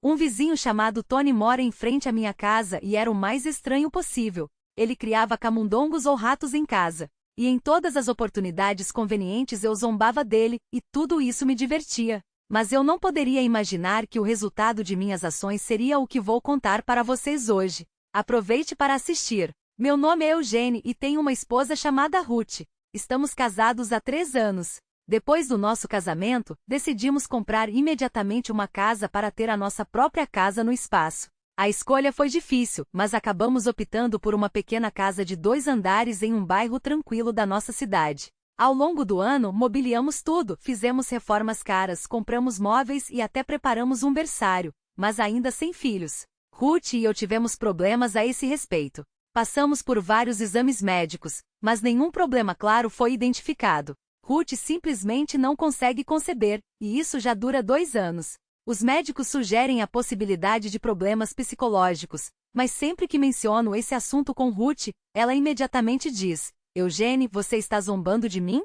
Um vizinho chamado Tony mora em frente à minha casa e era o mais estranho possível. Ele criava camundongos ou ratos em casa. E em todas as oportunidades convenientes eu zombava dele, e tudo isso me divertia. Mas eu não poderia imaginar que o resultado de minhas ações seria o que vou contar para vocês hoje. Aproveite para assistir. Meu nome é Eugene e tenho uma esposa chamada Ruth. Estamos casados há 3 anos. Depois do nosso casamento, decidimos comprar imediatamente uma casa para ter a nossa própria casa no espaço. A escolha foi difícil, mas acabamos optando por uma pequena casa de 2 andares em um bairro tranquilo da nossa cidade. Ao longo do ano, mobiliamos tudo, fizemos reformas caras, compramos móveis e até preparamos um berçário, mas ainda sem filhos. Ruth e eu tivemos problemas a esse respeito. Passamos por vários exames médicos, mas nenhum problema claro foi identificado. Ruth simplesmente não consegue conceber, e isso já dura 2 anos. Os médicos sugerem a possibilidade de problemas psicológicos, mas sempre que menciono esse assunto com Ruth, ela imediatamente diz: Eugene, você está zombando de mim?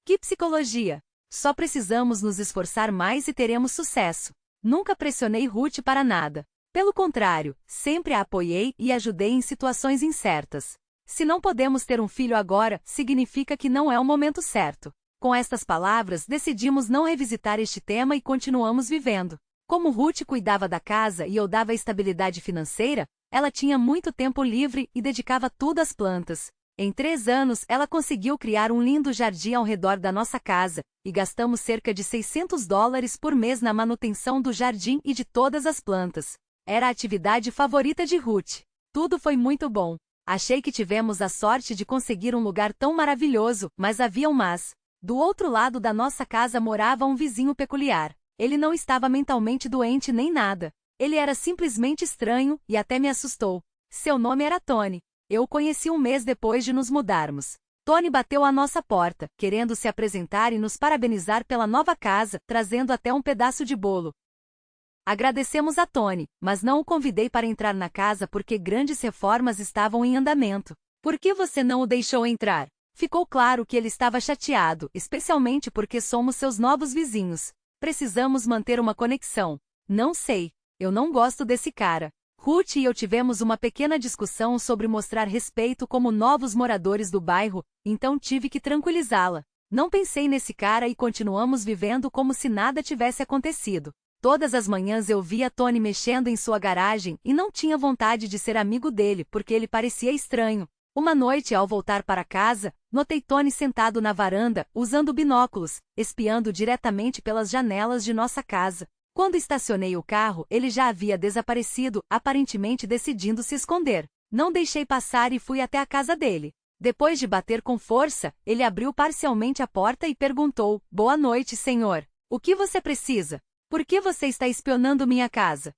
Que psicologia? Só precisamos nos esforçar mais e teremos sucesso. Nunca pressionei Ruth para nada. Pelo contrário, sempre a apoiei e ajudei em situações incertas. Se não podemos ter um filho agora, significa que não é o momento certo. Com estas palavras, decidimos não revisitar este tema e continuamos vivendo. Como Ruth cuidava da casa e eu dava estabilidade financeira, ela tinha muito tempo livre e dedicava tudo às plantas. Em 3 anos, ela conseguiu criar um lindo jardim ao redor da nossa casa, e gastamos cerca de $600 por mês na manutenção do jardim e de todas as plantas. Era a atividade favorita de Ruth. Tudo foi muito bom. Achei que tivemos a sorte de conseguir um lugar tão maravilhoso, mas havia um mas. Do outro lado da nossa casa morava um vizinho peculiar. Ele não estava mentalmente doente nem nada. Ele era simplesmente estranho e até me assustou. Seu nome era Tony. Eu o conheci um mês depois de nos mudarmos. Tony bateu à nossa porta, querendo se apresentar e nos parabenizar pela nova casa, trazendo até um pedaço de bolo. Agradecemos a Tony, mas não o convidei para entrar na casa porque grandes reformas estavam em andamento. Por que você não o deixou entrar? Ficou claro que ele estava chateado, especialmente porque somos seus novos vizinhos. Precisamos manter uma conexão. Não sei. Eu não gosto desse cara. Ruth e eu tivemos uma pequena discussão sobre mostrar respeito como novos moradores do bairro, então tive que tranquilizá-la. Não pensei nesse cara e continuamos vivendo como se nada tivesse acontecido. Todas as manhãs eu via Tony mexendo em sua garagem e não tinha vontade de ser amigo dele porque ele parecia estranho. Uma noite, ao voltar para casa, notei Tony sentado na varanda, usando binóculos, espiando diretamente pelas janelas de nossa casa. Quando estacionei o carro, ele já havia desaparecido, aparentemente decidindo se esconder. Não deixei passar e fui até a casa dele. Depois de bater com força, ele abriu parcialmente a porta e perguntou: Boa noite, senhor. O que você precisa? Por que você está espionando minha casa?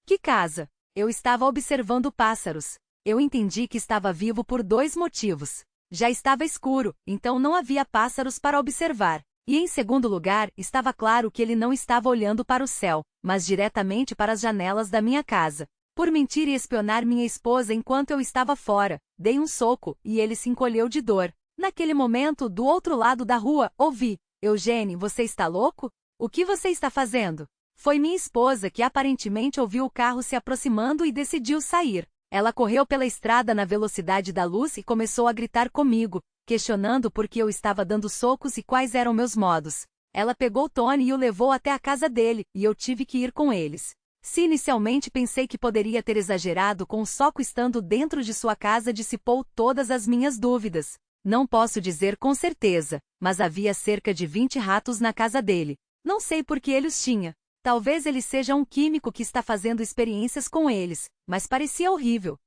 Que casa? Eu estava observando pássaros. Eu entendi que estava vivo por 2 motivos. Já estava escuro, então não havia pássaros para observar. E em segundo lugar, estava claro que ele não estava olhando para o céu, mas diretamente para as janelas da minha casa. Por mentir e espionar minha esposa enquanto eu estava fora, dei um soco, e ele se encolheu de dor. Naquele momento, do outro lado da rua, ouvi: Eugene, você está louco? O que você está fazendo? Foi minha esposa que aparentemente ouviu o carro se aproximando e decidiu sair. Ela correu pela estrada na velocidade da luz e começou a gritar comigo, questionando por que eu estava dando socos e quais eram meus modos. Ela pegou Tony e o levou até a casa dele, e eu tive que ir com eles. Se inicialmente pensei que poderia ter exagerado com o soco estando dentro de sua casa, dissipou todas as minhas dúvidas. Não posso dizer com certeza, mas havia cerca de 20 ratos na casa dele. Não sei por que ele os tinha. Talvez ele seja um químico que está fazendo experiências com eles, mas parecia horrível.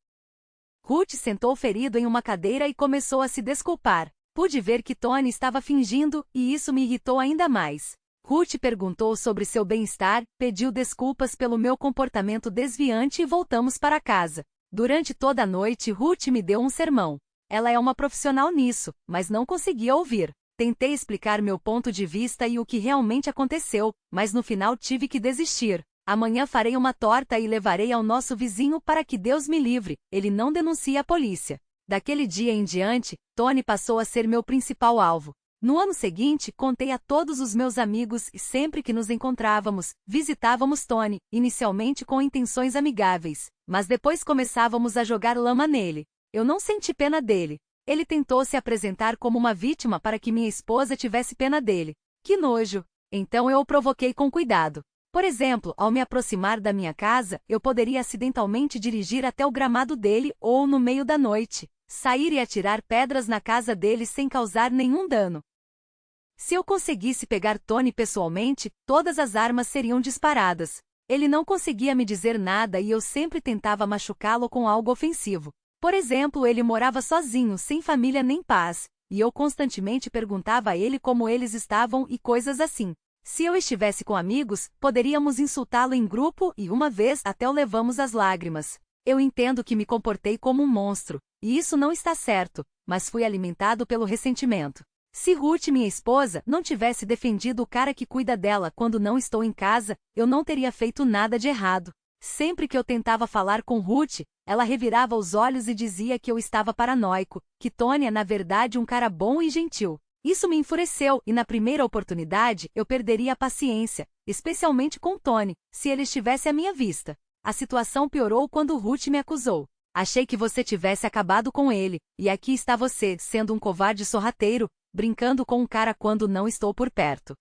Ruth sentou ferido em uma cadeira e começou a se desculpar. Pude ver que Tony estava fingindo, e isso me irritou ainda mais. Ruth perguntou sobre seu bem-estar, pediu desculpas pelo meu comportamento desviante e voltamos para casa. Durante toda a noite, Ruth me deu um sermão. Ela é uma profissional nisso, mas não conseguia ouvir. Tentei explicar meu ponto de vista e o que realmente aconteceu, mas no final tive que desistir. Amanhã farei uma torta e levarei ao nosso vizinho para que Deus me livre, ele não denuncie a polícia. Daquele dia em diante, Tony passou a ser meu principal alvo. No ano seguinte, contei a todos os meus amigos e sempre que nos encontrávamos, visitávamos Tony, inicialmente com intenções amigáveis, mas depois começávamos a jogar lama nele. Eu não senti pena dele. Ele tentou se apresentar como uma vítima para que minha esposa tivesse pena dele. Que nojo! Então eu o provoquei com cuidado. Por exemplo, ao me aproximar da minha casa, eu poderia acidentalmente dirigir até o gramado dele ou, no meio da noite, sair e atirar pedras na casa dele sem causar nenhum dano. Se eu conseguisse pegar Tony pessoalmente, todas as armas seriam disparadas. Ele não conseguia me dizer nada e eu sempre tentava machucá-lo com algo ofensivo. Por exemplo, ele morava sozinho, sem família nem paz, e eu constantemente perguntava a ele como eles estavam e coisas assim. Se eu estivesse com amigos, poderíamos insultá-lo em grupo e uma vez até o levamos às lágrimas. Eu entendo que me comportei como um monstro, e isso não está certo, mas fui alimentado pelo ressentimento. Se Ruth, minha esposa, não tivesse defendido o cara que cuida dela quando não estou em casa, eu não teria feito nada de errado. Sempre que eu tentava falar com Ruth, ela revirava os olhos e dizia que eu estava paranoico, que Tony é na verdade um cara bom e gentil. Isso me enfureceu e na primeira oportunidade eu perderia a paciência, especialmente com Tony, se ele estivesse à minha vista. A situação piorou quando Ruth me acusou. Achei que você tivesse acabado com ele, e aqui está você, sendo um covarde sorrateiro, brincando com um cara quando não estou por perto.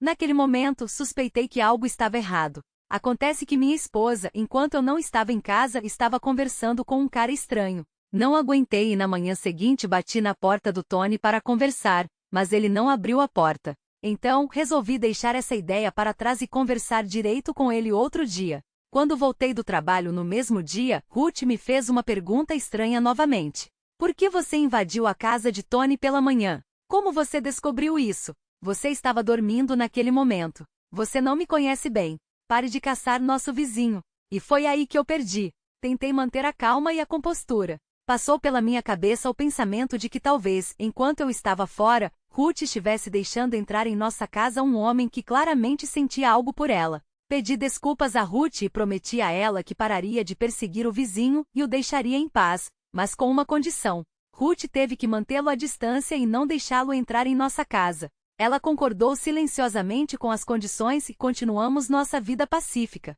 Naquele momento, suspeitei que algo estava errado. Acontece que minha esposa, enquanto eu não estava em casa, estava conversando com um cara estranho. Não aguentei e na manhã seguinte bati na porta do Tony para conversar, mas ele não abriu a porta. Então, resolvi deixar essa ideia para trás e conversar direito com ele outro dia. Quando voltei do trabalho no mesmo dia, Ruth me fez uma pergunta estranha novamente. Por que você invadiu a casa de Tony pela manhã? Como você descobriu isso? Você estava dormindo naquele momento. Você não me conhece bem. Pare de caçar nosso vizinho. E foi aí que eu perdi. Tentei manter a calma e a compostura. Passou pela minha cabeça o pensamento de que talvez, enquanto eu estava fora, Ruth estivesse deixando entrar em nossa casa um homem que claramente sentia algo por ela. Pedi desculpas a Ruth e prometi a ela que pararia de perseguir o vizinho e o deixaria em paz, mas com uma condição. Ruth teve que mantê-lo à distância e não deixá-lo entrar em nossa casa. Ela concordou silenciosamente com as condições e continuamos nossa vida pacífica.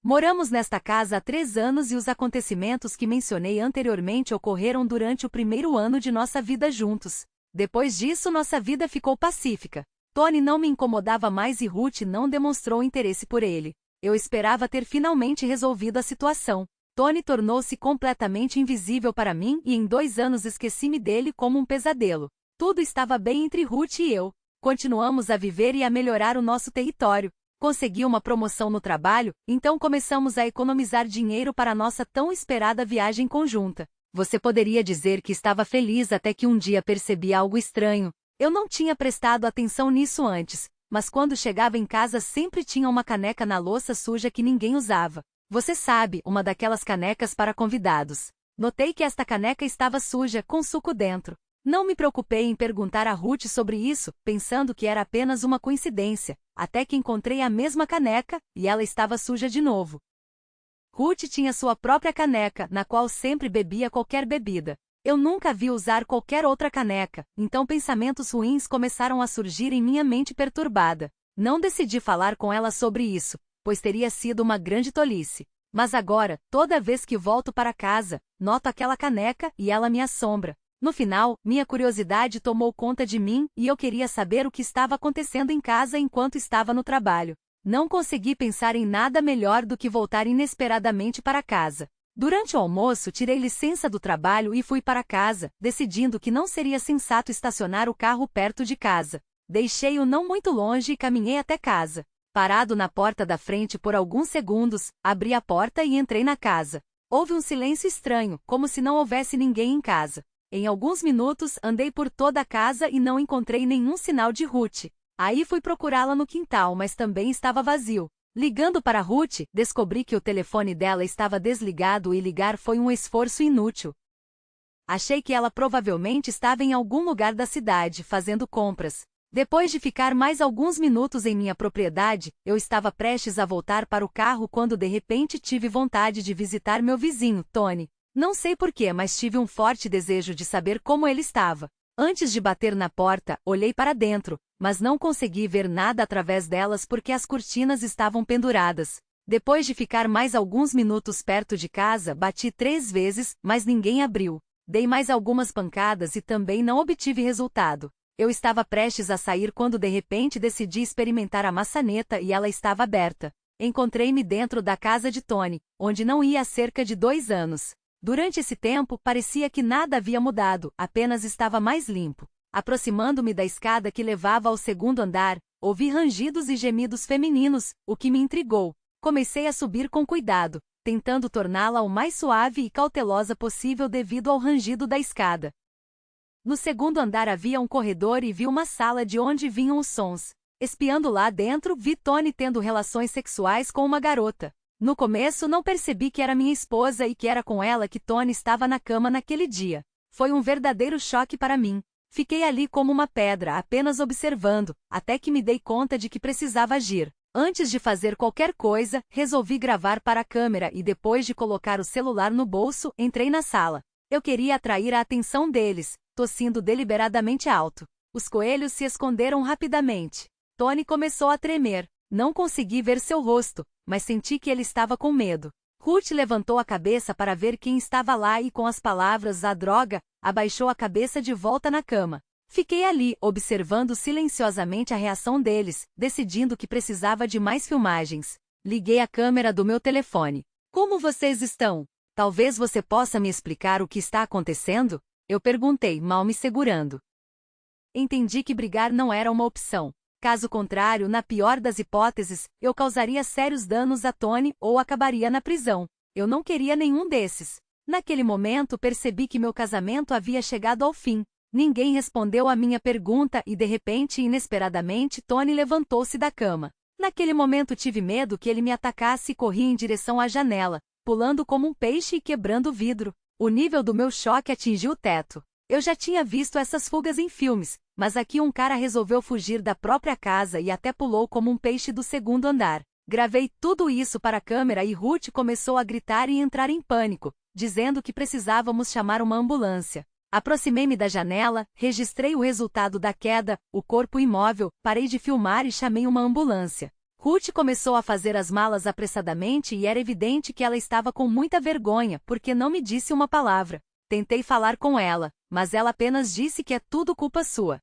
Moramos nesta casa há 3 anos e os acontecimentos que mencionei anteriormente ocorreram durante o primeiro ano de nossa vida juntos. Depois disso, nossa vida ficou pacífica. Tony não me incomodava mais e Ruth não demonstrou interesse por ele. Eu esperava ter finalmente resolvido a situação. Tony tornou-se completamente invisível para mim e em 2 anos esqueci-me dele como um pesadelo. Tudo estava bem entre Ruth e eu. Continuamos a viver e a melhorar o nosso território. Consegui uma promoção no trabalho, então começamos a economizar dinheiro para nossa tão esperada viagem conjunta. Você poderia dizer que estava feliz até que um dia percebi algo estranho. Eu não tinha prestado atenção nisso antes, mas quando chegava em casa sempre tinha uma caneca na louça suja que ninguém usava. Você sabe, uma daquelas canecas para convidados. Notei que esta caneca estava suja, com suco dentro. Não me preocupei em perguntar a Ruth sobre isso, pensando que era apenas uma coincidência, até que encontrei a mesma caneca, e ela estava suja de novo. Ruth tinha sua própria caneca, na qual sempre bebia qualquer bebida. Eu nunca vi usar qualquer outra caneca, então pensamentos ruins começaram a surgir em minha mente perturbada. Não decidi falar com ela sobre isso, pois teria sido uma grande tolice. Mas agora, toda vez que volto para casa, noto aquela caneca e ela me assombra. No final, minha curiosidade tomou conta de mim e eu queria saber o que estava acontecendo em casa enquanto estava no trabalho. Não consegui pensar em nada melhor do que voltar inesperadamente para casa. Durante o almoço, tirei licença do trabalho e fui para casa, decidindo que não seria sensato estacionar o carro perto de casa. Deixei-o não muito longe e caminhei até casa. Parado na porta da frente por alguns segundos, abri a porta e entrei na casa. Houve um silêncio estranho, como se não houvesse ninguém em casa. Em alguns minutos, andei por toda a casa e não encontrei nenhum sinal de Ruth. Aí fui procurá-la no quintal, mas também estava vazio. Ligando para Ruth, descobri que o telefone dela estava desligado e ligar foi um esforço inútil. Achei que ela provavelmente estava em algum lugar da cidade, fazendo compras. Depois de ficar mais alguns minutos em minha propriedade, eu estava prestes a voltar para o carro quando de repente tive vontade de visitar meu vizinho, Tony. Não sei porquê, mas tive um forte desejo de saber como ele estava. Antes de bater na porta, olhei para dentro, mas não consegui ver nada através delas porque as cortinas estavam penduradas. Depois de ficar mais alguns minutos perto de casa, bati 3 vezes, mas ninguém abriu. Dei mais algumas pancadas e também não obtive resultado. Eu estava prestes a sair quando de repente decidi experimentar a maçaneta e ela estava aberta. Encontrei-me dentro da casa de Tony, onde não ia há cerca de 2 anos. Durante esse tempo, parecia que nada havia mudado, apenas estava mais limpo. Aproximando-me da escada que levava ao segundo andar, ouvi rangidos e gemidos femininos, o que me intrigou. Comecei a subir com cuidado, tentando torná-la o mais suave e cautelosa possível devido ao rangido da escada. No segundo andar havia um corredor e vi uma sala de onde vinham os sons. Espiando lá dentro, vi Tony tendo relações sexuais com uma garota. No começo não percebi que era minha esposa e que era com ela que Tony estava na cama naquele dia. Foi um verdadeiro choque para mim. Fiquei ali como uma pedra, apenas observando, até que me dei conta de que precisava agir. Antes de fazer qualquer coisa, resolvi gravar para a câmera e depois de colocar o celular no bolso, entrei na sala. Eu queria atrair a atenção deles, tossindo deliberadamente alto. Os coelhos se esconderam rapidamente. Tony começou a tremer. Não consegui ver seu rosto, mas senti que ele estava com medo. Ruth levantou a cabeça para ver quem estava lá e com as palavras "a droga", abaixou a cabeça de volta na cama. Fiquei ali, observando silenciosamente a reação deles, decidindo que precisava de mais filmagens. Liguei a câmera do meu telefone. "Como vocês estão? Talvez você possa me explicar o que está acontecendo?" Eu perguntei, mal me segurando. Entendi que brigar não era uma opção. Caso contrário, na pior das hipóteses, eu causaria sérios danos a Tony ou acabaria na prisão. Eu não queria nenhum desses. Naquele momento percebi que meu casamento havia chegado ao fim. Ninguém respondeu à minha pergunta e de repente, inesperadamente, Tony levantou-se da cama. Naquele momento tive medo que ele me atacasse e corri em direção à janela, pulando como um peixe e quebrando o vidro. O nível do meu choque atingiu o teto. Eu já tinha visto essas fugas em filmes, mas aqui um cara resolveu fugir da própria casa e até pulou como um peixe do segundo andar. Gravei tudo isso para a câmera e Ruth começou a gritar e entrar em pânico, dizendo que precisávamos chamar uma ambulância. Aproximei-me da janela, registrei o resultado da queda, o corpo imóvel, parei de filmar e chamei uma ambulância. Ruth começou a fazer as malas apressadamente e era evidente que ela estava com muita vergonha porque não me disse uma palavra. Tentei falar com ela, mas ela apenas disse que é tudo culpa sua.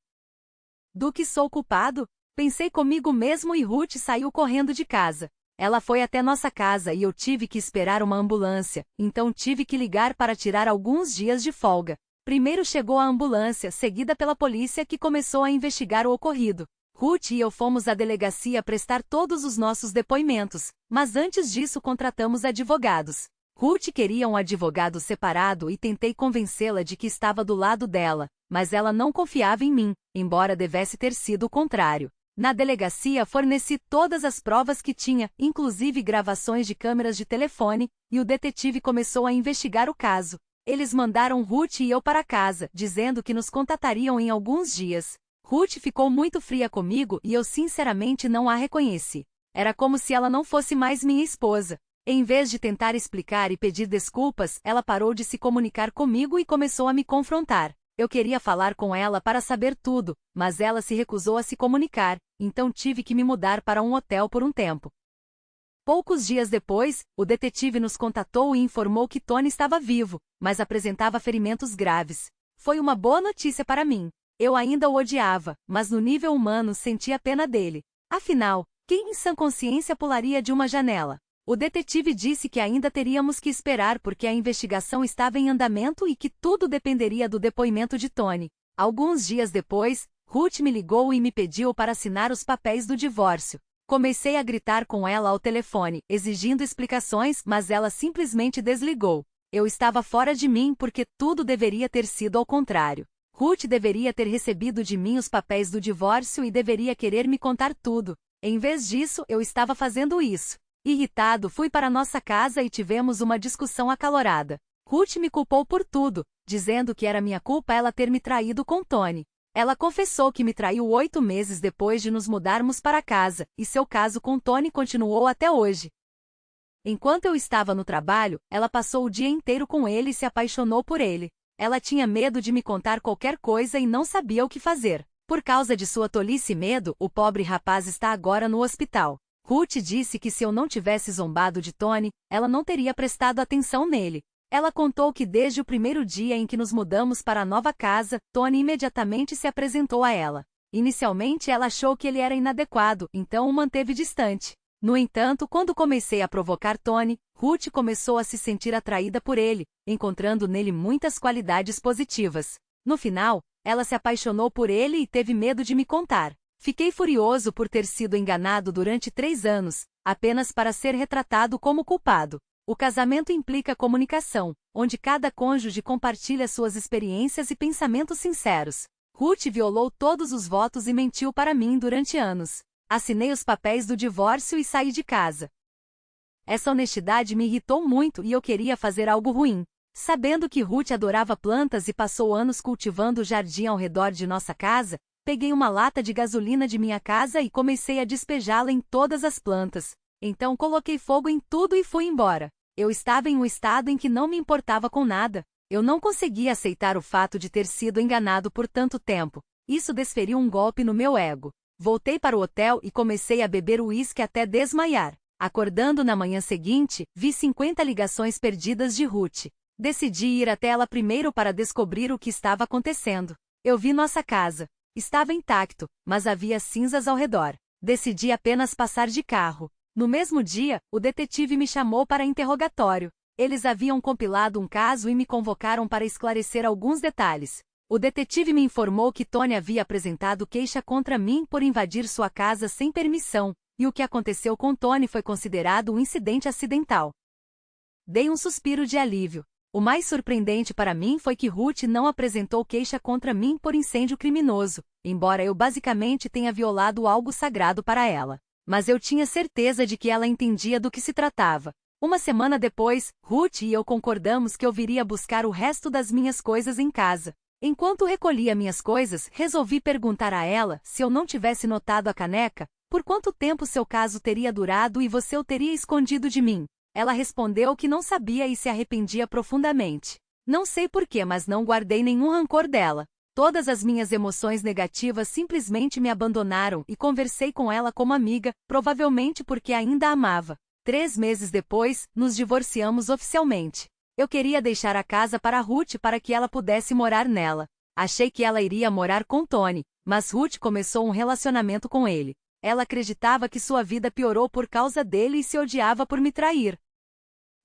Do que sou culpado? Pensei comigo mesmo e Ruth saiu correndo de casa. Ela foi até nossa casa e eu tive que esperar uma ambulância, então tive que ligar para tirar alguns dias de folga. Primeiro chegou a ambulância, seguida pela polícia que começou a investigar o ocorrido. Ruth e eu fomos à delegacia prestar todos os nossos depoimentos, mas antes disso contratamos advogados. Ruth queria um advogado separado e tentei convencê-la de que estava do lado dela, mas ela não confiava em mim, embora devesse ter sido o contrário. Na delegacia forneci todas as provas que tinha, inclusive gravações de câmeras de telefone, e o detetive começou a investigar o caso. Eles mandaram Ruth e eu para casa, dizendo que nos contatariam em alguns dias. Ruth ficou muito fria comigo e eu sinceramente não a reconheci. Era como se ela não fosse mais minha esposa. Em vez de tentar explicar e pedir desculpas, ela parou de se comunicar comigo e começou a me confrontar. Eu queria falar com ela para saber tudo, mas ela se recusou a se comunicar, então tive que me mudar para um hotel por um tempo. Poucos dias depois, o detetive nos contatou e informou que Tony estava vivo, mas apresentava ferimentos graves. Foi uma boa notícia para mim. Eu ainda o odiava, mas no nível humano sentia pena dele. Afinal, quem em sã consciência pularia de uma janela? O detetive disse que ainda teríamos que esperar porque a investigação estava em andamento e que tudo dependeria do depoimento de Tony. Alguns dias depois, Ruth me ligou e me pediu para assinar os papéis do divórcio. Comecei a gritar com ela ao telefone, exigindo explicações, mas ela simplesmente desligou. Eu estava fora de mim porque tudo deveria ter sido ao contrário. Ruth deveria ter recebido de mim os papéis do divórcio e deveria querer me contar tudo. Em vez disso, eu estava fazendo isso. Irritado, fui para nossa casa e tivemos uma discussão acalorada. Ruth me culpou por tudo, dizendo que era minha culpa ela ter me traído com Tony. Ela confessou que me traiu 8 meses depois de nos mudarmos para casa, e seu caso com Tony continuou até hoje. Enquanto eu estava no trabalho, ela passou o dia inteiro com ele e se apaixonou por ele. Ela tinha medo de me contar qualquer coisa e não sabia o que fazer. Por causa de sua tolice e medo, o pobre rapaz está agora no hospital. Ruth disse que se eu não tivesse zombado de Tony, ela não teria prestado atenção nele. Ela contou que desde o primeiro dia em que nos mudamos para a nova casa, Tony imediatamente se apresentou a ela. Inicialmente ela achou que ele era inadequado, então o manteve distante. No entanto, quando comecei a provocar Tony, Ruth começou a se sentir atraída por ele, encontrando nele muitas qualidades positivas. No final, ela se apaixonou por ele e teve medo de me contar. Fiquei furioso por ter sido enganado durante 3 anos, apenas para ser retratado como culpado. O casamento implica comunicação, onde cada cônjuge compartilha suas experiências e pensamentos sinceros. Ruth violou todos os votos e mentiu para mim durante anos. Assinei os papéis do divórcio e saí de casa. Essa honestidade me irritou muito e eu queria fazer algo ruim. Sabendo que Ruth adorava plantas e passou anos cultivando o jardim ao redor de nossa casa, peguei uma lata de gasolina de minha casa e comecei a despejá-la em todas as plantas. Então coloquei fogo em tudo e fui embora. Eu estava em um estado em que não me importava com nada. Eu não conseguia aceitar o fato de ter sido enganado por tanto tempo. Isso desferiu um golpe no meu ego. Voltei para o hotel e comecei a beber uísque até desmaiar. Acordando na manhã seguinte, vi 50 ligações perdidas de Ruth. Decidi ir até ela primeiro para descobrir o que estava acontecendo. Eu vi nossa casa. Estava intacto, mas havia cinzas ao redor. Decidi apenas passar de carro. No mesmo dia, o detetive me chamou para interrogatório. Eles haviam compilado um caso e me convocaram para esclarecer alguns detalhes. O detetive me informou que Tony havia apresentado queixa contra mim por invadir sua casa sem permissão, e o que aconteceu com Tony foi considerado um incidente acidental. Dei um suspiro de alívio. O mais surpreendente para mim foi que Ruth não apresentou queixa contra mim por incêndio criminoso, embora eu basicamente tenha violado algo sagrado para ela. Mas eu tinha certeza de que ela entendia do que se tratava. Uma semana depois, Ruth e eu concordamos que eu viria buscar o resto das minhas coisas em casa. Enquanto recolhia minhas coisas, resolvi perguntar a ela, se eu não tivesse notado a caneca, por quanto tempo seu caso teria durado e você o teria escondido de mim. Ela respondeu que não sabia e se arrependia profundamente. Não sei porquê, mas não guardei nenhum rancor dela. Todas as minhas emoções negativas simplesmente me abandonaram e conversei com ela como amiga, provavelmente porque ainda a amava. 3 meses depois, nos divorciamos oficialmente. Eu queria deixar a casa para Ruth para que ela pudesse morar nela. Achei que ela iria morar com Tony, mas Ruth começou um relacionamento com ele. Ela acreditava que sua vida piorou por causa dele e se odiava por me trair.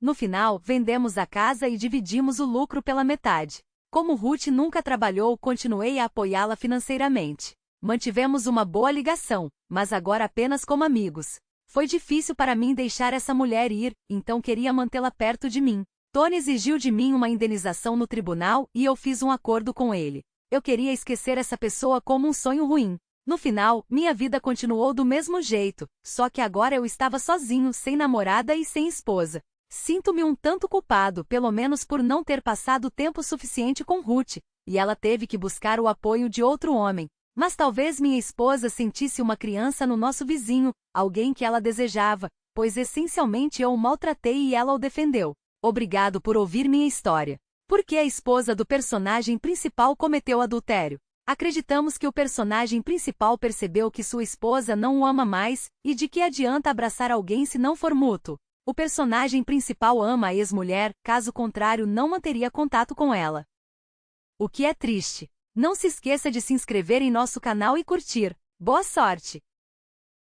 No final, vendemos a casa e dividimos o lucro pela metade. Como Ruth nunca trabalhou, continuei a apoiá-la financeiramente. Mantivemos uma boa ligação, mas agora apenas como amigos. Foi difícil para mim deixar essa mulher ir, então queria mantê-la perto de mim. Tony exigiu de mim uma indenização no tribunal e eu fiz um acordo com ele. Eu queria esquecer essa pessoa como um sonho ruim. No final, minha vida continuou do mesmo jeito, só que agora eu estava sozinho, sem namorada e sem esposa. Sinto-me um tanto culpado, pelo menos por não ter passado tempo suficiente com Ruth, e ela teve que buscar o apoio de outro homem. Mas talvez minha esposa sentisse uma criança no nosso vizinho, alguém que ela desejava, pois essencialmente eu o maltratei e ela o defendeu. Obrigado por ouvir minha história. Por que a esposa do personagem principal cometeu adultério? Acreditamos que o personagem principal percebeu que sua esposa não o ama mais, e de que adianta abraçar alguém se não for mútuo. O personagem principal ama a ex-mulher, caso contrário não manteria contato com ela. O que é triste. Não se esqueça de se inscrever em nosso canal e curtir. Boa sorte!